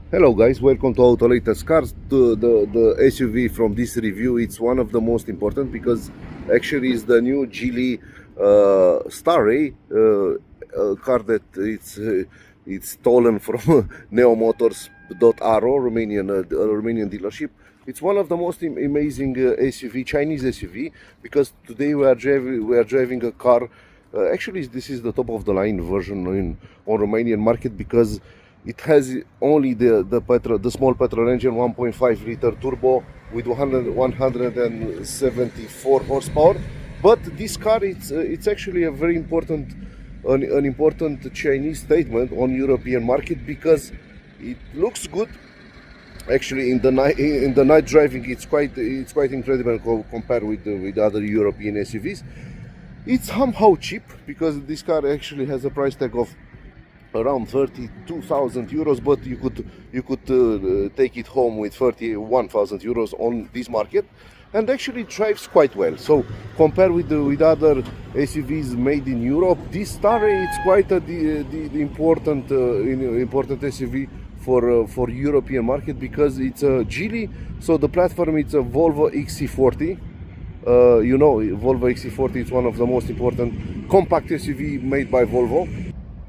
Hello guys, welcome to Autolatest cars. The SUV from this review, it's one of the most important because actually it's the new Geely Starray car that it's stolen from neomotors.ro, Romanian dealership. It's one of the most amazing SUV, Chinese SUV, because today we are driving a car. Actually, this is the top of the line version on Romanian market because it has only the small petrol engine, 1.5 liter turbo with 174 horsepower. But this car, it's actually a very important, an important Chinese statement on European market because it looks good. Actually, in the night driving, it's quite incredible compared with other European SUVs. It's somehow cheap because this car actually has a price tag of around 32,000 euros, but you could take it home with 31,000 euros on this market, and actually it drives quite well. So compared with other SUVs made in Europe, this Starray it's quite the important SUV for European market because it's a Geely. So the platform, it's a Volvo XC40. You know, Volvo XC40 is one of the most important compact SUV made by Volvo.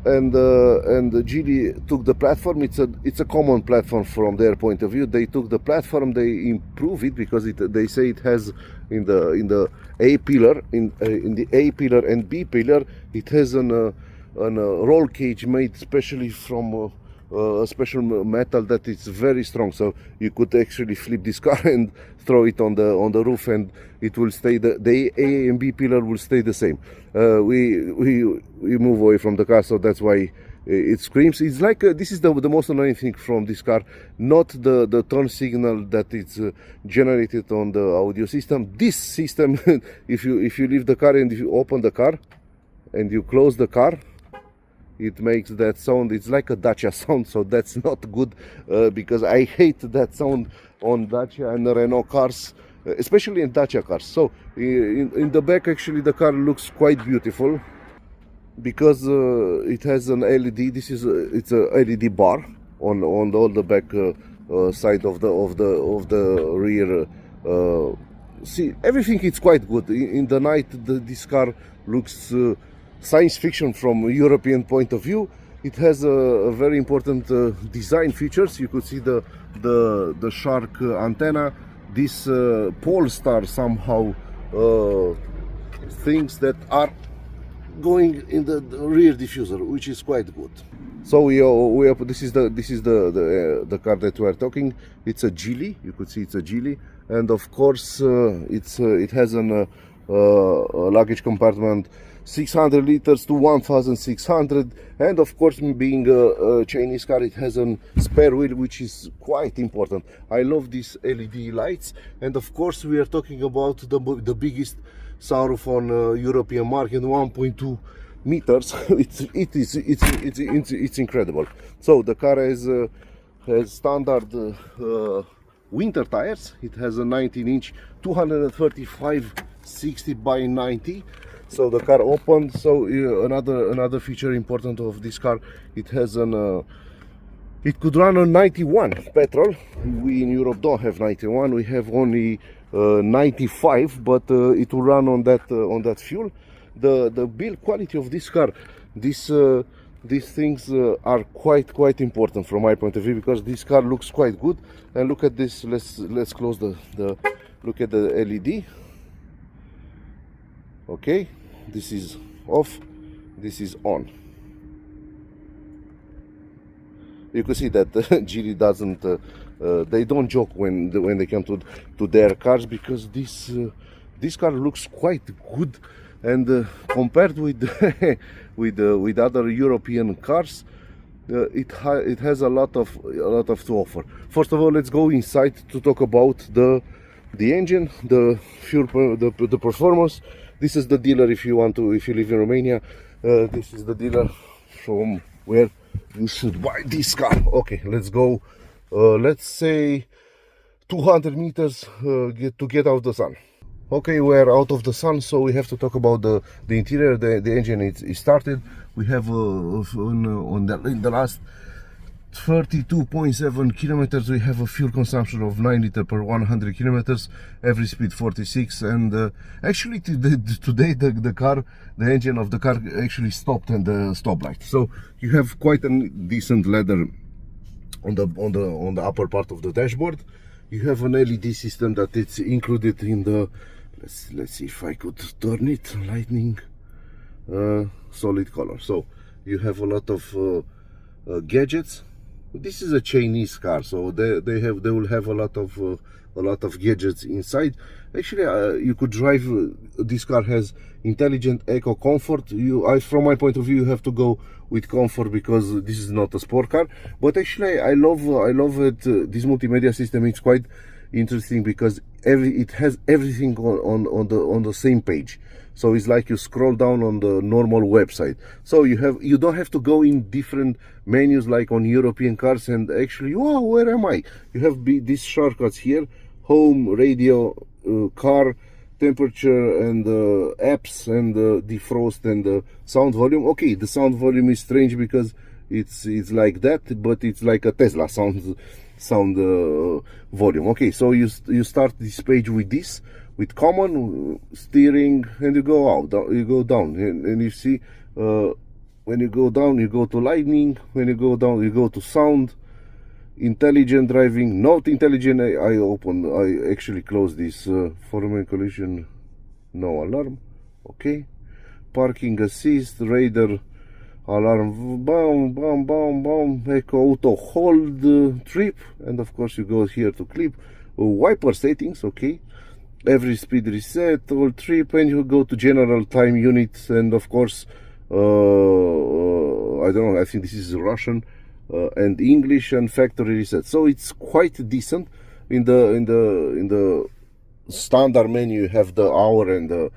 And Geely took the platform. It's a common platform from their point of view. They took the platform, they improve it because they say it has in the A pillar, in the A pillar and B pillar, it has a roll cage made specially from a special metal that is very strong. So you could actually flip this car and throw it on the roof, and it will stay. The A and B pillar will stay the same. We move away from the car, so that's why it screams. It's like this is the most annoying thing from this car, not the turn signal that it's generated on the audio system. This system, if you leave the car and if you open the car and you close the car, it makes that sound. It's like a Dacia sound, so that's not good because I hate that sound on Dacia and Renault cars, especially in Dacia cars. So in the back, actually the car looks quite beautiful because it has an LED. It's a LED bar on all the back side of the rear. See, everything is quite good. In the night, this car looks science fiction from a European point of view. It has a very important design features. You could see the shark antenna, this pole star somehow things that are going in the rear diffuser, which is quite good. So this is the car that we are talking. It's a Geely. You could see it's a Geely, and of course it has a luggage compartment 600 liters to 1600, and of course, being a Chinese car, it has a spare wheel, which is quite important. I love these LED lights, and of course we are talking about the biggest sunroof on European market, 1.2 meters. It's incredible. So the car has standard winter tires. It has a 19-inch 235/60 by 90. So the car opened. So another feature important of this car, it has it could run on 91 petrol. We in Europe don't have 91. We have only 95, but it will run on that fuel. The build quality of this car, these things are quite important from my point of view because this car looks quite good. And look at this. Let's close the look at the LED. Okay, this is off, this is on. You can see that Geely doesn't, they don't joke when they come to their cars, because this car looks quite good, and compared with with other European cars, it has a lot of to offer. First of all, let's go inside to talk about the engine, the fuel, the performance. This is the dealer if you live in Romania. This is the dealer from where you should buy this car. Okay, let's go. Let's say 200 meters to get out of the sun. Okay, we're out of the sun, so we have to talk about the interior. The engine is started. We have in the last 32.7 kilometers. We have a fuel consumption of 9 liters per 100 kilometers, average speed 46. And actually today the engine of the car actually stopped in the stoplight. So you have quite a decent leather on the upper part of the dashboard. You have an LED system that it's included in the, let's see if I could turn it, lightning, solid color. So you have a lot of gadgets. This is a Chinese car, so they will have a lot of gadgets inside. Actually, you could drive. This car has intelligent eco comfort. From my point of view, you have to go with comfort because this is not a sport car. But actually, I love it. This multimedia system is quite interesting because it has everything on the same page. So it's like you scroll down on the normal website. So you don't have to go in different menus like on European cars and actually, wow, where am I? You have these shortcuts here: home, radio, car, temperature, and apps, and defrost, and sound volume. Okay, the sound volume is strange because it's like that, but it's like a Tesla sound volume. Okay, so you start this page with this. With common, steering, and you go out, you go down, and you see when you go down, you go to lightning. When you go down, you go to sound, intelligent driving, not intelligent. I actually closed this. Form collision, no alarm. Okay, parking assist, radar alarm, bam, bam, bam, bam, eco auto hold, trip, and of course you go here to clip, wiper settings. Okay. Every speed reset, all trip, and you go to general time units, and of course I don't know, I think this is Russian, and English, and factory reset. So it's quite decent. In the standard menu you have the hour and the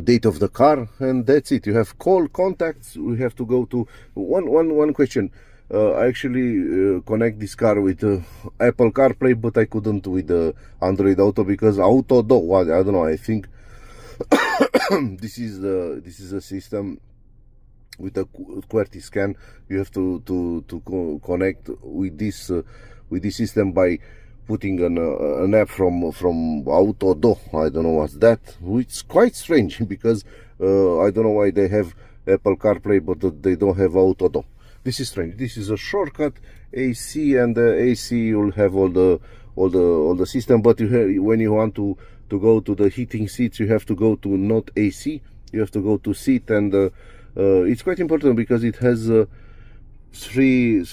date of the car, and that's it. You have call, contacts. We have to go to one question. I actually connect this car with Apple CarPlay, but I couldn't with Android Auto because Auto do. Well, I don't know. I think this is a system with a QWERTY scan. You have to connect with this system by putting an app from Auto do. I don't know what's that. It's quite strange because I don't know why they have Apple CarPlay but they don't have Auto do. This is strange. This is a shortcut AC, and the AC you'll have all the system. But when you want to go to the heating seats, you have to go to not AC. You have to go to seat, and it's quite important because it has three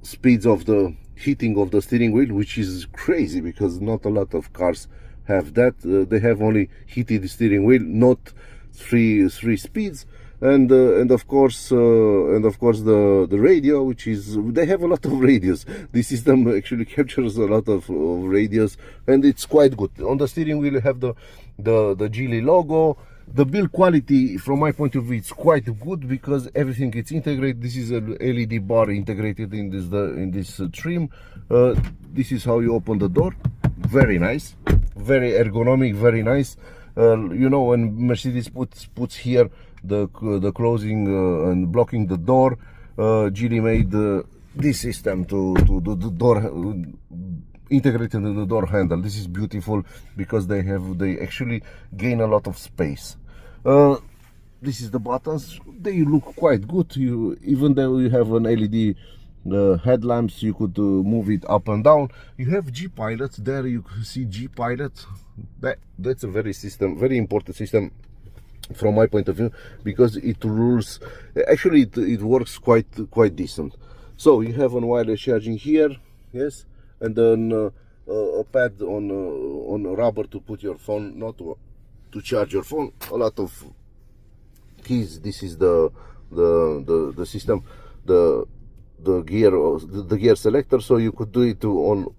speeds of the heating of the steering wheel, which is crazy because not a lot of cars have that. They have only heated steering wheel, not three speeds. And of course the radio, which is, they have a lot of radios. This system actually captures a lot of radios, and it's quite good. On the steering wheel you have the Geely logo. The build quality, from my point of view, it's quite good because everything is integrated. This is a LED bar integrated in this trim. This is how you open the door. Very nice, very ergonomic, very nice. You know, when Mercedes puts here the closing and blocking the door, Geely made this system to the door integrated in the door handle. This is beautiful because they actually gain a lot of space. This is the buttons. They look quite good. Even though you have an LED headlamps, you could move it up and down. You have G Pilot there. You can see G Pilot. That's a very important system from my point of view because it rules. Actually it works quite decent. So you have a wireless charging here, yes, and then a pad on rubber to put your phone, not to charge your phone. A lot of keys. This is the system, the gear selector, so you could do it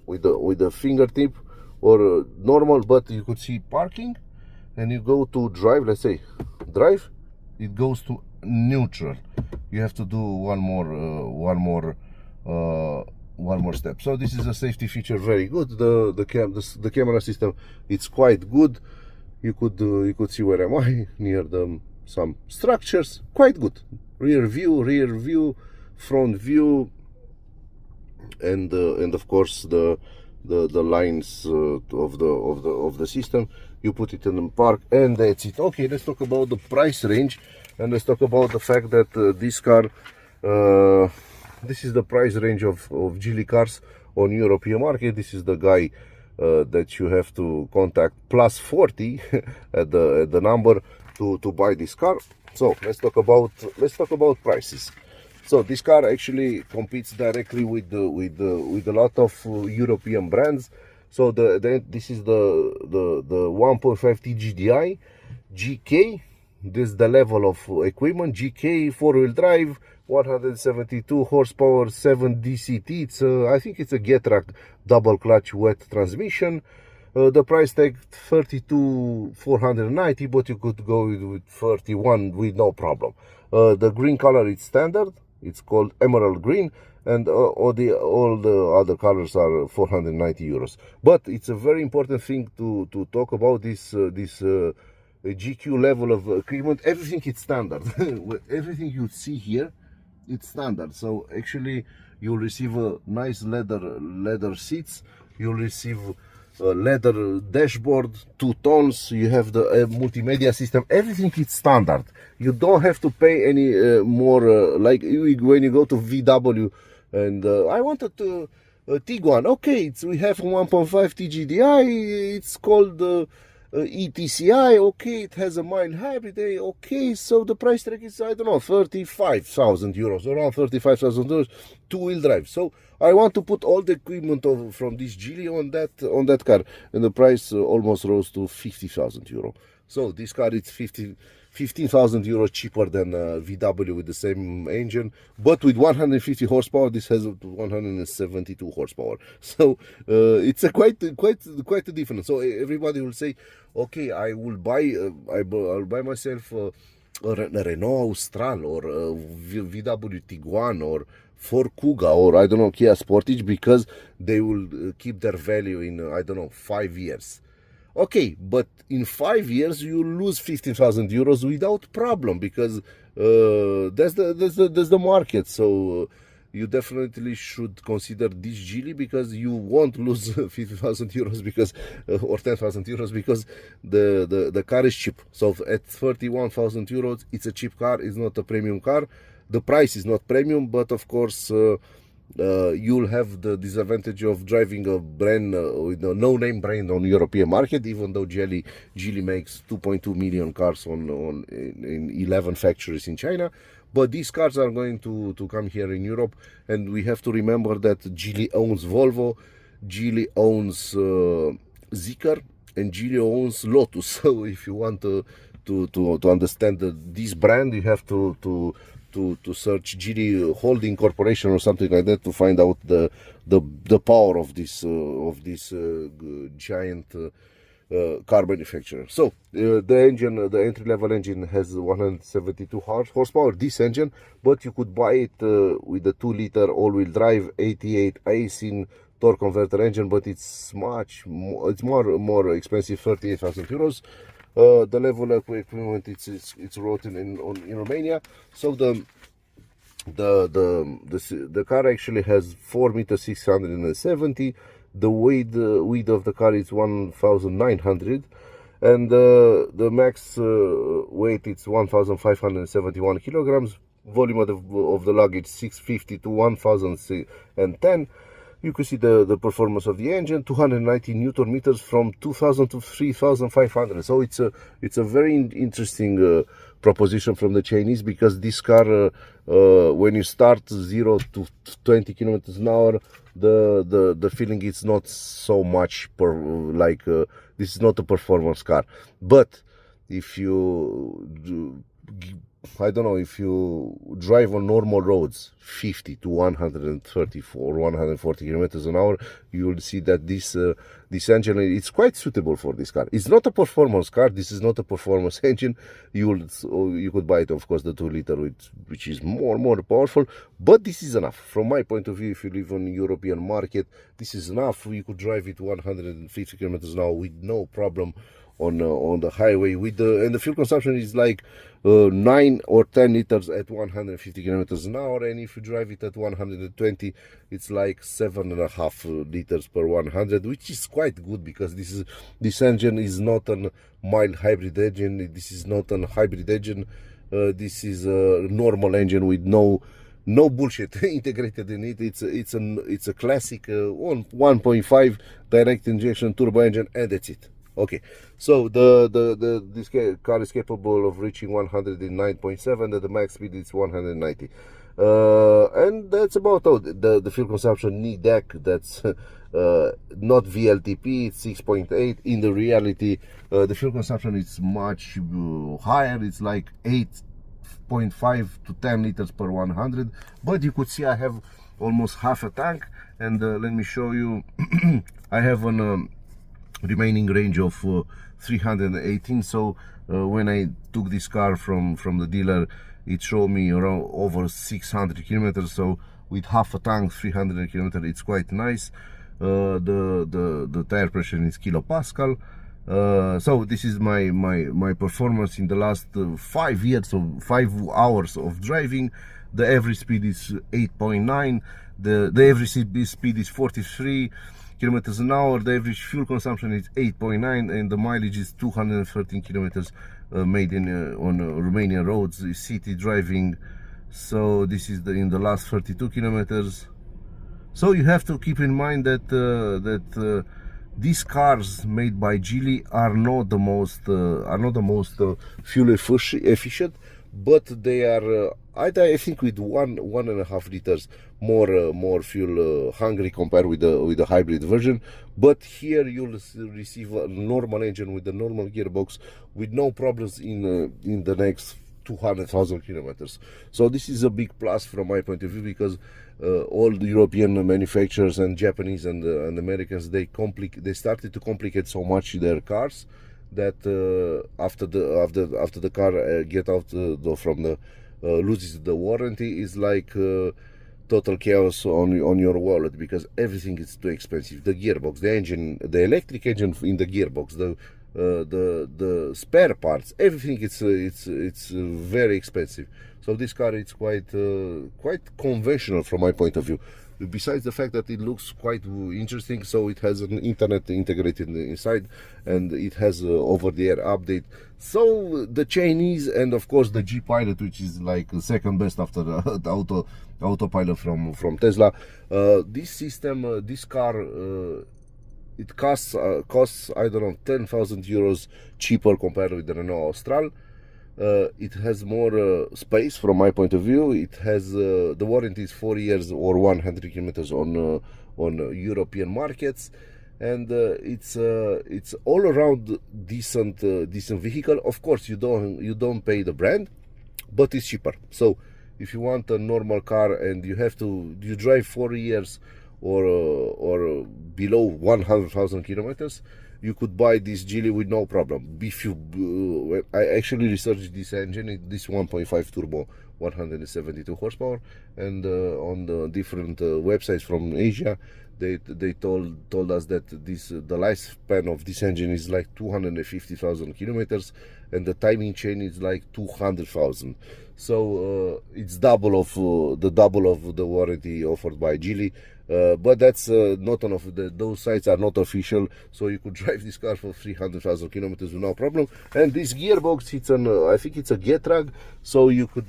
with the fingertip or normal, but you could see parking, and you go to drive. Let's say drive, it goes to neutral. You have to do one more step. So this is a safety feature, very good. The camera system, it's quite good. You could see where am I, near some structures, quite good. rear view, front view, and of course the lines of the system. You put it in the park, and that's it. Okay, let's talk about the price range, and let's talk about the fact that this car, this is the price range of Geely cars on European market. This is the guy that you have to contact, plus 40 at the number to buy this car. So let's talk about prices. So this car actually competes directly with a lot of European brands. So this is the 1.5T GDI, GK. This is the level of equipment. GK 4-wheel drive, 172 horsepower, 7 DCT. It's I think it's a Getrack double clutch wet transmission. The price tag 32,490, but you could go with 31 with no problem. The green color is standard. It's called emerald green, and all the other colors are 490 euros. But it's a very important thing to talk about this GQ level of equipment. Everything is standard. Everything you see here, it's standard. So actually, you'll receive a nice leather seats. You'll receive a leather dashboard, 2 tones. You have the multimedia system. Everything is standard. You don't have to pay any more. Like when you go to VW, and I wanted to Tiguan. Okay, we have 1.5T GDI. It's called ETCI. Okay, it has a mild hybrid. Okay, so the price tag is, I don't know, 35,000 euros, around 35,000 euros, 2-wheel drive. So I want to put all the equipment from this Geely on that car, and the price almost rose to 50,000 euro. So this car is 15,000 euros cheaper than VW with the same engine, but with 150 horsepower. This has 172 horsepower. So it's a quite a difference. So everybody will say, okay, I will buy I'll buy myself a Renault Austral or a VW Tiguan or Ford Kuga or I don't know, Kia Sportage, because they will keep their value in I don't know, 5 years. Okay, but in 5 years you lose 15,000 euros without problem, because that's the market. So you definitely should consider this Geely, because you won't lose 50,000 euros because or 10,000 euros because the car is cheap. So at 31,000 euros, it's a cheap car. It's not a premium car. The price is not premium, but of course you'll have the disadvantage of driving a brand with a no-name brand on European market, even though Geely makes 2.2 million cars in 11 factories in China. But these cars are going to come here in Europe, and we have to remember that Geely owns Volvo, Geely owns Zeekr, and Geely owns Lotus. So if you want to understand this brand, you have to search Geely Holding Corporation or something like that to find out the power of this giant car manufacturer. So the engine, the entry-level engine, has 172 horsepower, this engine, but you could buy it with a 2-liter all-wheel drive 88 AC torque converter engine, but it's more expensive, 38,000 euros. The level of equipment, it's wrote in Romania. So the car actually has 4,670 meters. The width of the car is 1,900, and the max weight is 1,571 kilograms. Volume of the luggage 650 to 1,010. You can see the performance of the engine, 290 Newton meters from 2,000 to 3,500. So it's a very interesting proposition from the Chinese, because this car, when you start 0 to 20 kilometers an hour, the feeling is not so much this is not a performance car. But if you I don't know, if you drive on normal roads 50 to 134 or 140 kilometers an hour, you will see that this engine is quite suitable for this car. It's not a performance car. This is not a performance engine. You could buy it, of course, the 2-liter, which is more powerful. But this is enough from my point of view. If you live on the European market, this is enough. You could drive it 150 kilometers an hour with no problem on the highway with and the fuel consumption is like 9 or 10 liters at 150 kilometers an hour, and if you drive it at 120 it's like 7.5 liters per 100, which is quite good because this engine is not a mild hybrid engine. This is not a hybrid engine. This is a normal engine with no bullshit integrated in it. It's a classic 1.5 direct injection turbo engine, and that's it. Okay, so this car is capable of reaching 109.7, and the max speed is 190. And that's about all. The fuel consumption NEDC, that's not VLTP, it's 6.8. In the reality, the fuel consumption is much higher. It's like 8.5 to 10 liters per 100. But you could see I have almost half a tank, and let me show you. I have an remaining range of 318. So when I took this car from the dealer, it showed me around over 600 kilometers. So with half a tank, 300 kilometers, it's quite nice. The tire pressure is kilopascal. So this is my performance in the last 5 years, so 5 hours of driving. The average speed is 8.9. The average speed is 43 kilometers an hour. The average fuel consumption is 8.9, and the mileage is 213 kilometers made in on Romanian roads, city driving. So this is in the last 32 kilometers. So you have to keep in mind that these cars made by Geely are not the most fuel efficient, but they are I think with 1.5 liters more fuel hungry compared with the hybrid version. But here you'll receive a normal engine with a normal gearbox with no problems in the next 200,000 kilometers. So this is a big plus from my point of view, because all the European manufacturers and Japanese and Americans, they started to complicate so much their cars that after the car get out from the loses the warranty, is like total chaos on your wallet, because everything is too expensive. The gearbox, the engine, the electric engine in the gearbox, the spare parts, everything, it's very expensive. So this car is quite conventional from my point of view. Besides the fact that it looks quite interesting, so it has an internet integrated inside, and it has over-the-air update. So the Chinese, and of course the G Pilot, which is like second best after the autopilot from Tesla. This system, this car, it costs I don't know, 10,000 euros cheaper compared with the Renault Austral. It has more space from my point of view. It has the warranty is 4 years or 100 kilometers on European markets, and it's all around decent vehicle. Of course, you don't pay the brand, but it's cheaper. So if you want a normal car and you drive 4 years or below 100,000 kilometers, you could buy this Geely with no problem. I actually researched this engine, this 1.5 turbo, 172 horsepower, and on the different websites from Asia, they told us that the lifespan of this engine is like 250,000 kilometers, and the timing chain is like 200,000. So it's the double of the warranty offered by Geely. But that's not enough. Those sites are not official, so you could drive this car for 300,000 kilometers with no problem. And this gearbox, I think it's a Getrag, so you could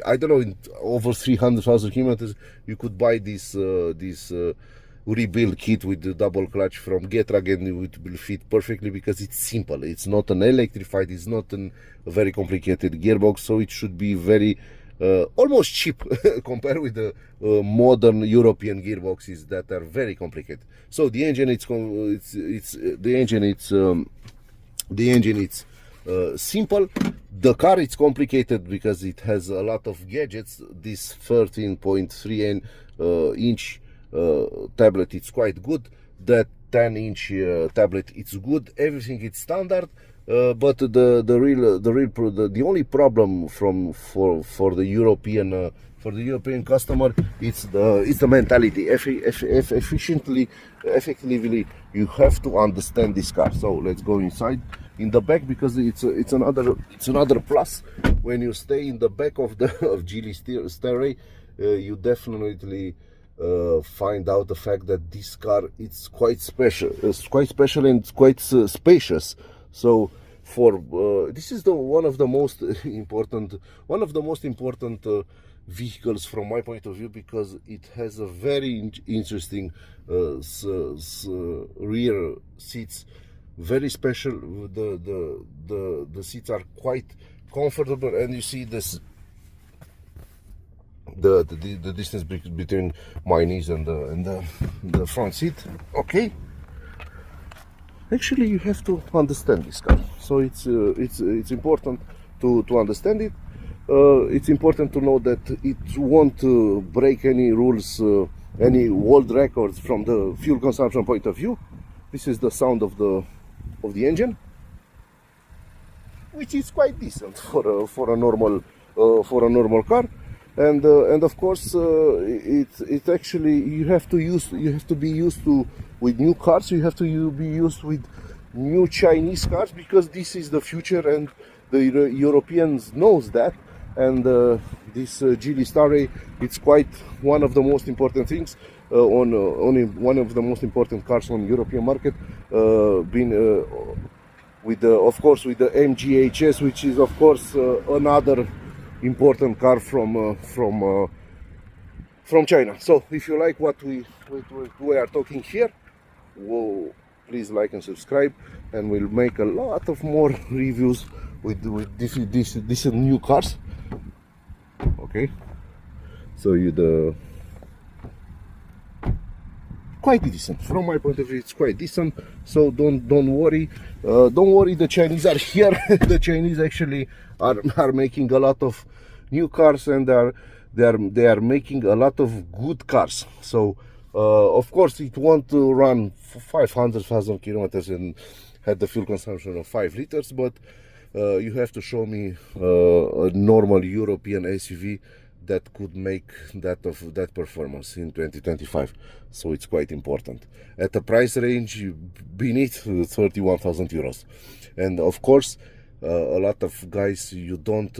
I don't know, in over 300,000 kilometers you could buy this rebuild kit with the double clutch from Getrag, and it will fit perfectly because it's simple. It's not an electrified, it's not a very complicated gearbox, so it should be very almost cheap compared with the modern European gearboxes that are very complicated. So the engine, it's simple. The car is complicated because it has a lot of gadgets. This 13.3 inch tablet, it's quite good. That 10-inch tablet, it's good. Everything is standard. But the only problem for the European customer, it's the mentality. Effectively, you have to understand this car. So let's go inside in the back, because it's another plus when you stay in the back of the of Geely Starray. You definitely find out the fact that this car it's quite special. It's quite special and it's quite spacious. So for this is one of the most important vehicles from my point of view, because it has a very interesting rear seats, very special. The seats are quite comfortable, and you see this the distance between my knees and the front seat. Okay, actually you have to understand this car, so it's important to understand it. It's important to know that it won't break any rules, any world records from the fuel consumption point of view. This is the sound of the engine, which is quite decent for a normal car. And of course, it's actually you have to be used to with new cars. You have to be used with new Chinese cars, because this is the future, and the Europeans knows that. And this Geely Starray, it's quite one of the most important things on one of the most important cars on European market. With of course with the MGHS, which is of course another important car from China. So if you like what we are talking here, well, please like and subscribe, and we'll make a lot of more reviews with these new cars. Okay, so quite decent from my point of view. It's quite decent, so don't worry. The Chinese are here. The Chinese actually are making a lot of new cars, and they are making a lot of good cars. So of course it won't run 500,000 kilometers and had the fuel consumption of 5 liters, but you have to show me a normal European SUV that could make that performance in 2025. So it's quite important at the price range beneath 31,000 euros. And of course, a lot of guys, you don't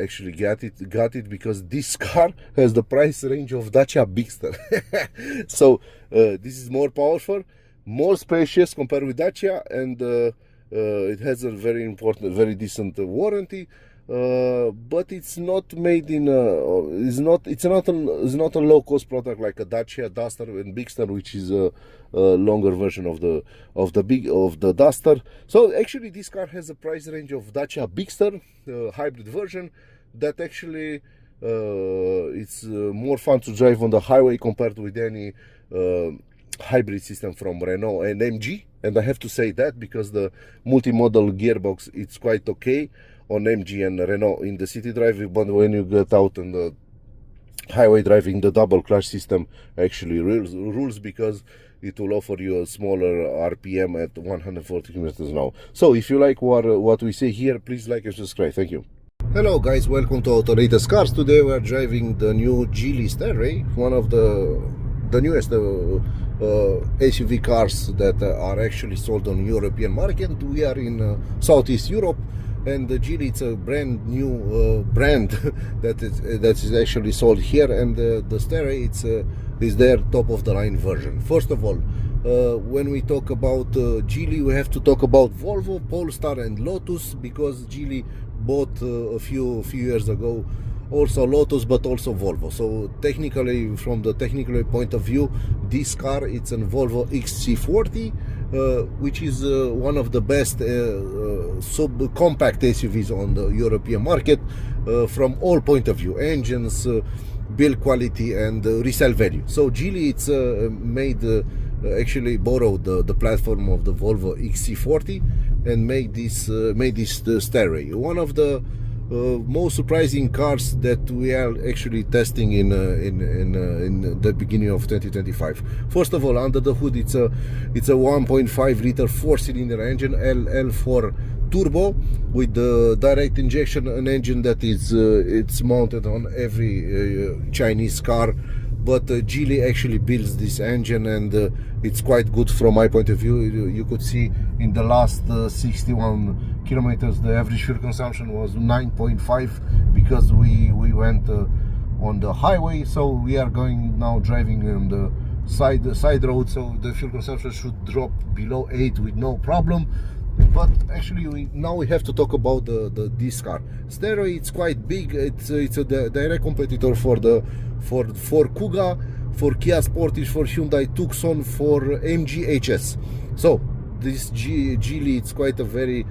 actually got it because this car has the price range of Dacia Bigster. So this is more powerful, more spacious compared with Dacia, and it has a very decent warranty. But it's not made in it's not a low-cost product like a Dacia Duster and Bigster, which is a longer version of the Duster. So actually this car has a price range of Dacia Bigster hybrid version that actually it's more fun to drive on the highway compared with any hybrid system from Renault and MG. And I have to say that because the multimodal gearbox, it's quite okay on MG and Renault in the city driving, but when you get out in the highway driving, the double clutch system actually rules, because it will offer you a smaller RPM at 140 kilometers an hour. So if you like what we say here, please like and subscribe. Thank you. Hello guys, welcome to Autolatest Cars. Today we are driving the new Geely Starray, one of the newest SUV cars that are actually sold on European market. We are in Southeast Europe, and the Geely, it's a brand new brand that is actually sold here, and the Starray is their top of the line version. First of all, when we talk about Geely, we have to talk about Volvo, Polestar and Lotus, because Geely bought a few years ago also Lotus, but also Volvo. So technically, from the technical point of view, this car, it's a Volvo XC40, which is one of the best compact SUVs on the European market from all point of view: engines, build quality and resale value. So Geely, it's actually borrowed the platform of the Volvo XC40 and made this Starray, one of the most surprising cars that we are actually testing in the beginning of 2025. First of all, under the hood, it's a 1.5 liter 4-cylinder engine, LL4 turbo, with the direct injection, an engine that is it's mounted on every Chinese car, but Geely actually builds this engine, and it's quite good from my point of view. You could see in the last 61 kilometers the average fuel consumption was 9.5 because we went on the highway. So we are going now driving on the side road, so the fuel consumption should drop below 8 with no problem. But actually now we have to talk about this car. Starray, it's quite big. It's a direct competitor for Kuga, for Kia Sportage, for Hyundai Tucson, for MG HS. So this Geely, it's quite a very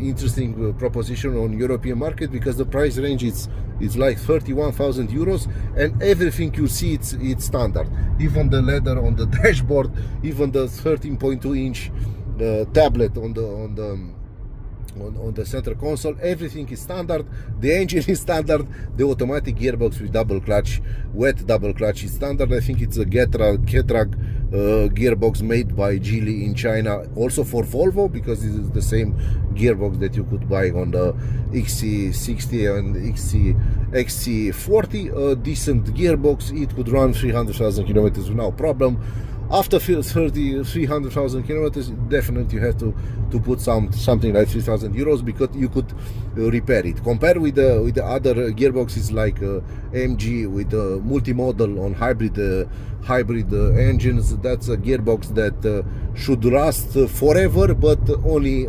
interesting proposition on European market, because the price range is like 31,000 euros, and everything you see it's standard. Even the leather on the dashboard, even the 13.2 inch tablet on the center console, everything is standard. The engine is standard. The automatic gearbox with double clutch, wet double clutch, is standard. I think it's a Getrag gearbox made by Geely in China, also for Volvo, because this is the same gearbox that you could buy on the XC60 and XC40. A decent gearbox. It could run 300,000 kilometers without problem. After 300,000 kilometers, definitely you have to put something like 3,000 euros, because you could repair it. Compared with the other gearboxes like MG with multimodal on hybrid engines, that's a gearbox that should last forever, but only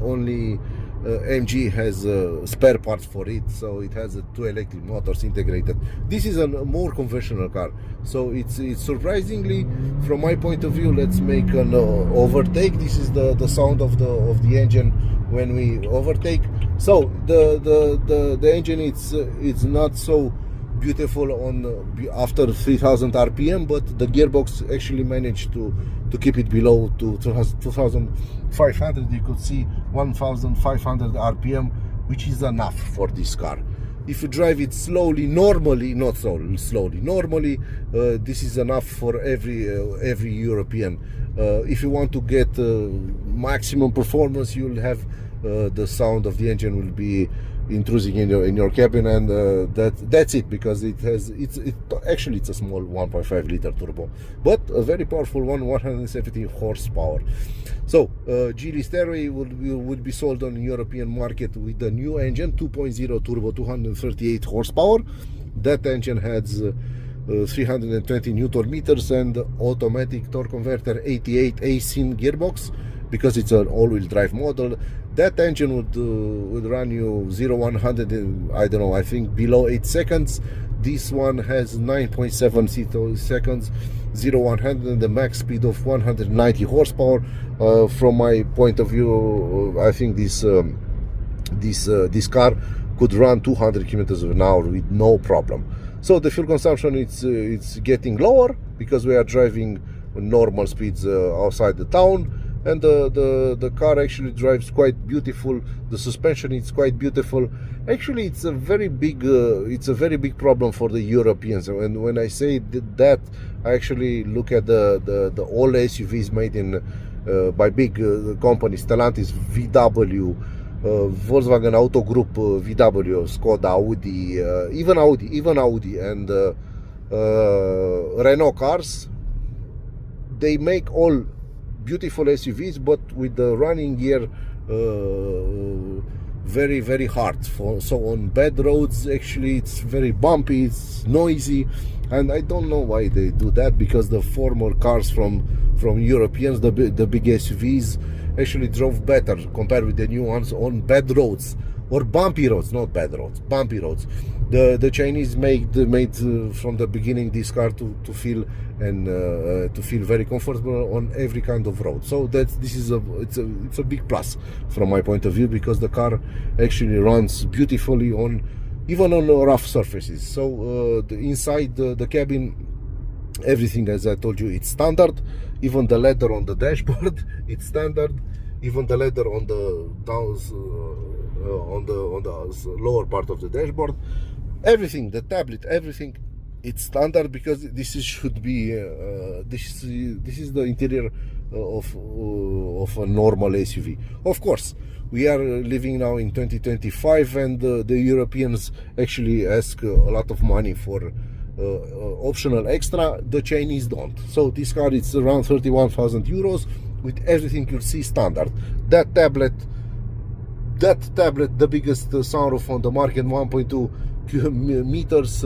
MG has spare parts for it, so it has 2 electric motors integrated. This is a more conventional car, so it's surprisingly, from my point of view. Let's make an overtake. This is the sound of the engine when we overtake. So the engine, it's not so beautiful on after 3,000 RPM, but the gearbox actually managed to keep it below 2,500. You could see 1,500 RPM, which is enough for this car. If you drive it slowly, normally, not slowly, normally, this is enough for every European. If you want to get maximum performance, you'll have the sound of the engine will be intruding in your cabin, and that's it, because it's a small 1.5 liter turbo, but a very powerful one, 170 horsepower. So Geely Starray would be sold on the European market with the new engine, 2.0 turbo, 238 horsepower. That engine has 320 Newton meters and automatic torque converter 88 AC gearbox, because it's an all-wheel drive model. That engine would run you 0-100 in, I don't know, I think below 8 seconds. This one has 9.7 seconds, 0-100, and the max speed of 190 horsepower. From my point of view, I think this car could run 200 kilometers an hour with no problem. So the fuel consumption, it's getting lower, because we are driving normal speeds outside the town. And the car actually drives quite beautiful. The suspension is quite beautiful. Actually, it's a very big problem for the Europeans. And when I say that, I actually look at the all SUVs made in by big companies: Stellantis, VW, Volkswagen Auto Group, VW, Skoda, Audi, even Audi, and Renault cars. They make all beautiful SUVs, but with the running gear very, very hard. So on bad roads, actually, it's very bumpy, it's noisy, and I don't know why they do that, because the former cars from Europeans, the big SUVs, actually drove better compared with the new ones on bad roads, or bumpy roads, not bad roads, bumpy roads. The Chinese made from the beginning this car to feel very comfortable on every kind of road. So it's a big plus from my point of view, because the car actually runs beautifully even on rough surfaces. So inside the cabin, everything, as I told you, it's standard. Even the leather on the dashboard, it's standard. Even the leather on the lower part of the dashboard, everything, the tablet, everything, it's standard, because this should be this is the interior of a normal SUV. Of course, we are living now in 2025, and the Europeans actually ask a lot of money for optional extra, the Chinese don't. So this car is around 31,000 euros with everything you'll see standard. That tablet, the biggest sunroof on the market, 1.2 meters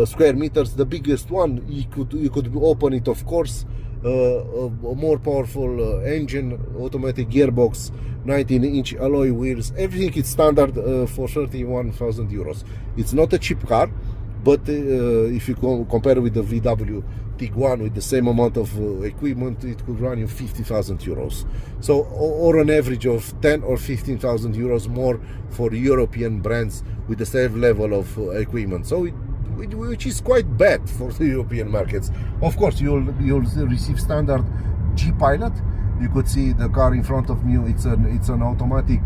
square meters, the biggest one. You could open it, of course. A more powerful engine, automatic gearbox, 19-inch alloy wheels, everything is standard for 31,000 euros. It's not a cheap car, but if you compare with the VW Tiguan with the same amount of equipment, it could run you 50,000 euros. So, or an average of 10 or 15,000 euros more for European brands with the same level of equipment. So which is quite bad for the European markets. Of course, you'll receive standard G Pilot. You could see the car in front of me. It's an automatic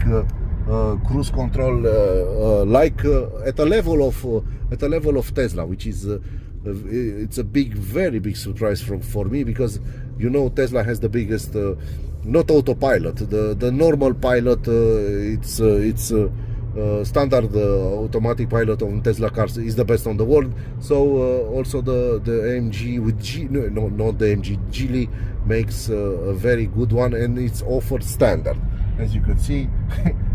cruise control, at a level of Tesla, which is it's a very big surprise for me, because you know Tesla has the biggest not autopilot, the normal pilot. It's standard automatic pilot on Tesla cars is the best on the world. So also the AMG with not the AMG, Geely makes a very good one, and it's offered standard. As you can see,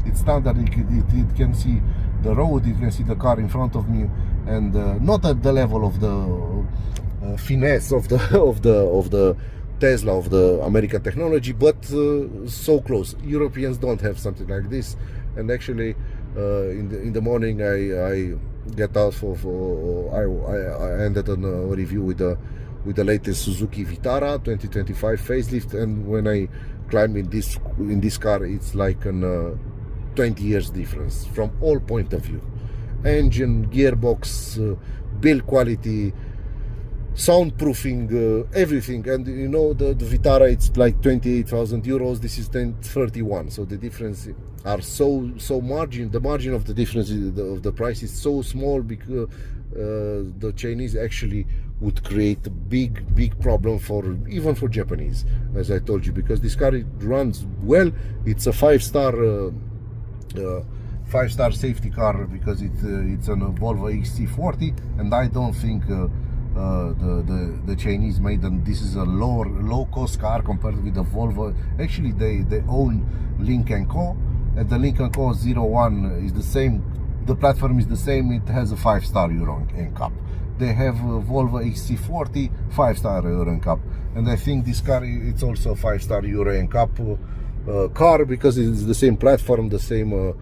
it's standard. It can see the road, you can see the car in front of me, and not at the level of the finesse of the Tesla, of the American technology, but so close. Europeans don't have something like this. And actually, in the morning, I get out I ended on a review with the latest Suzuki Vitara 2025 facelift, and when I climb in this car, it's like an 20 years difference from all point of view: engine, gearbox, build quality, soundproofing, everything. And you know, the Vitara, it's like 28,000 euros. This is 31. So the difference are so margin. The margin of the difference of the price is so small, because the Chinese actually would create a big problem even for Japanese, as I told you, because this car, it runs well. It's a five-star safety car, because it's on a Volvo XC40, and I don't think the Chinese made them. This is a low cost car compared with the Volvo. Actually, they own Lynk & Co, and the Lynk & Co 01 is the same. The platform is the same. It has a 5-star Euro NCAP. They have a Volvo XC40 5-star Euro NCAP, and I think this car, it's also a 5-star Euro NCAP car, because it's the same platform, the same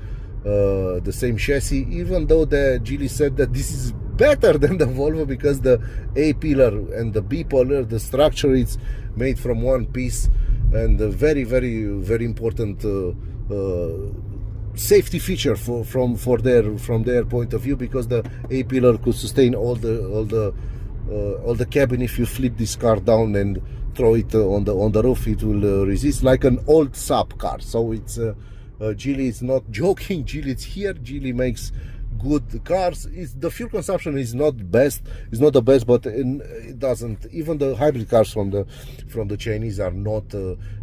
chassis. Even though the Geely said that this is better than the Volvo, because the A pillar and the B pillar, the structure is made from one piece, and a very important safety feature from their point of view, because the A pillar could sustain all the cabin. If you flip this car down and throw it on the roof, it will resist, like an old Saab car. So it's Geely is not joking. Geely is here. Geely makes good cars. The fuel consumption is not the best, but it doesn't. Even the hybrid cars from the Chinese are not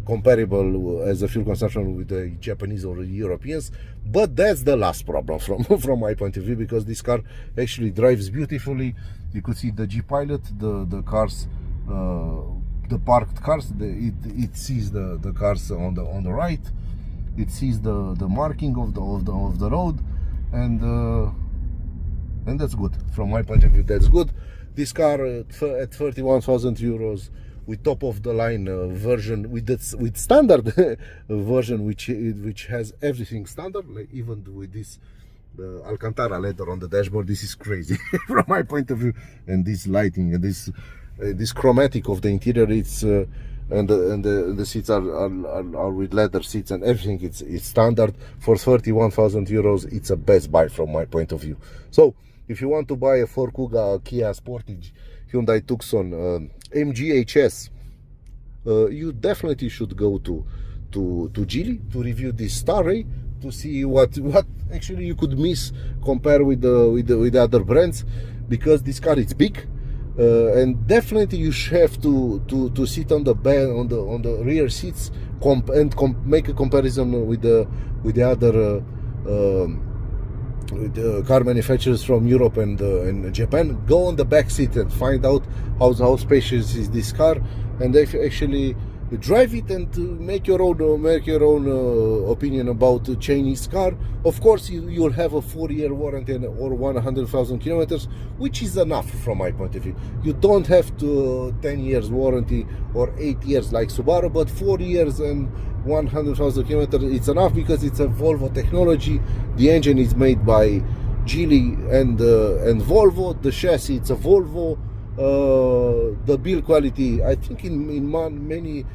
comparable as a fuel consumption with the Japanese or the Europeans. But that's the last problem from my point of view, because this car actually drives beautifully. You could see the G Pilot, the cars, the parked cars. It sees the cars on the right. It sees the marking of the road. And that's good from my point of view. That's good. This car at 31,000 euros with top of the line version, with standard version, which has everything standard, like even with this Alcantara leather on the dashboard. This is crazy from my point of view. And this lighting and this chromatic of the interior, it's and the seats are with leather seats and everything. It's standard for 31,000 euros. It's a best buy from my point of view. So if you want to buy a Ford Kuga, Kia Sportage, Hyundai Tucson, MG HS, you definitely should go to Geely to review this Starray, to see what actually you could miss compare with the other brands, because this car is big. And definitely you have to sit on the rear seats and make a comparison with the other car manufacturers from Europe and Japan. Go on the back seat and find out how spacious is this car, and they actually drive it and make your own opinion about the Chinese car. Of course, you'll have a 4-year warranty or 100,000 kilometers, which is enough from my point of view. You don't have to 10 years warranty or 8 years like Subaru, but 4 years and 100,000 kilometers, it's enough because it's a Volvo technology. The engine is made by Geely and Volvo. The chassis, it's a Volvo. The build quality, I think in many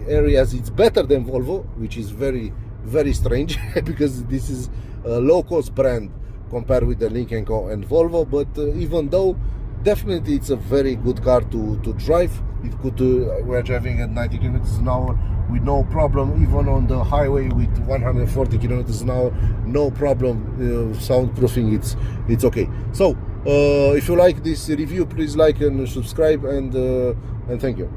areas it's better than Volvo, which is very, very strange because this is a low-cost brand compared with the Lynk & Co and Volvo. But even though, definitely it's a very good car to drive. It could we're driving at 90 kilometers an hour with no problem, even on the highway with 140 kilometers an hour, no problem. Soundproofing, it's okay. So if you like this review, please like and subscribe, and thank you.